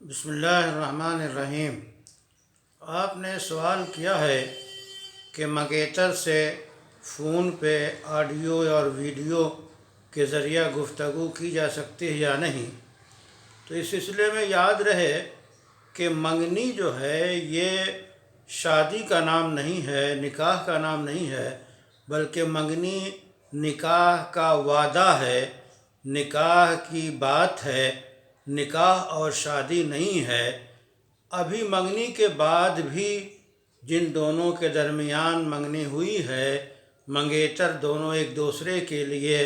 بسم اللہ الرحمن الرحیم۔ آپ نے سوال کیا ہے کہ منگیتر سے فون پہ آڈیو اور ویڈیو کے ذریعہ گفتگو کی جا سکتی ہے یا نہیں۔ تو اس سلسلے میں یاد رہے کہ منگنی جو ہے یہ شادی کا نام نہیں ہے، نکاح کا نام نہیں ہے، بلکہ منگنی نکاح کا وعدہ ہے، نکاح کی بات ہے، نکاح اور شادی نہیں ہے۔ ابھی منگنی کے بعد بھی جن دونوں کے درمیان منگنی ہوئی ہے، منگیتر دونوں ایک دوسرے کے لیے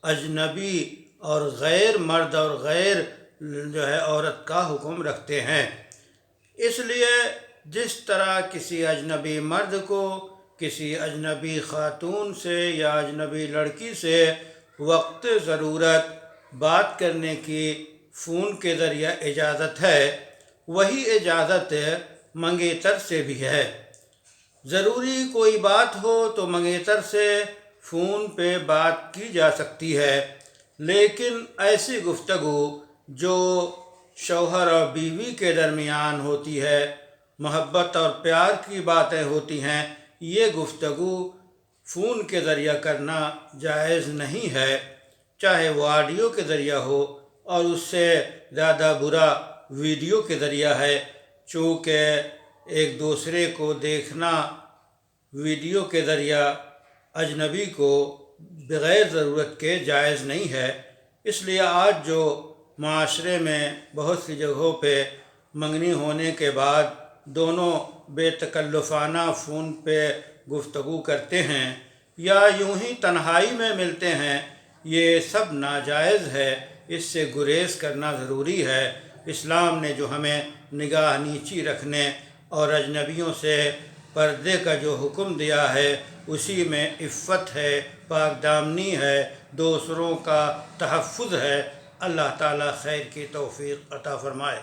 اجنبی اور غیر مرد اور غیر عورت کا حکم رکھتے ہیں۔ اس لیے جس طرح کسی اجنبی مرد کو کسی اجنبی خاتون سے یا اجنبی لڑکی سے وقت ضرورت بات کرنے کی فون کے ذریعہ اجازت ہے، وہی اجازت منگیتر سے بھی ہے۔ ضروری کوئی بات ہو تو منگیتر سے فون پہ بات کی جا سکتی ہے، لیکن ایسی گفتگو جو شوہر اور بیوی کے درمیان ہوتی ہے، محبت اور پیار کی باتیں ہوتی ہیں، یہ گفتگو فون کے ذریعہ کرنا جائز نہیں ہے، چاہے وہ آڈیو کے ذریعہ ہو اور اس سے زیادہ برا ویڈیو کے ذریعہ ہے، چونکہ ایک دوسرے کو دیکھنا ویڈیو کے ذریعہ اجنبی کو بغیر ضرورت کے جائز نہیں ہے۔ اس لیے آج جو معاشرے میں بہت سی جگہوں پہ منگنی ہونے کے بعد دونوں بے تکلفانہ فون پہ گفتگو کرتے ہیں یا یوں ہی تنہائی میں ملتے ہیں، یہ سب ناجائز ہے، اس سے گریز کرنا ضروری ہے۔ اسلام نے جو ہمیں نگاہ نیچی رکھنے اور اجنبیوں سے پردے کا جو حکم دیا ہے، اسی میں عفت ہے، پاک دامنی ہے، دوسروں کا تحفظ ہے۔ اللہ تعالیٰ خیر کی توفیق عطا فرمائے۔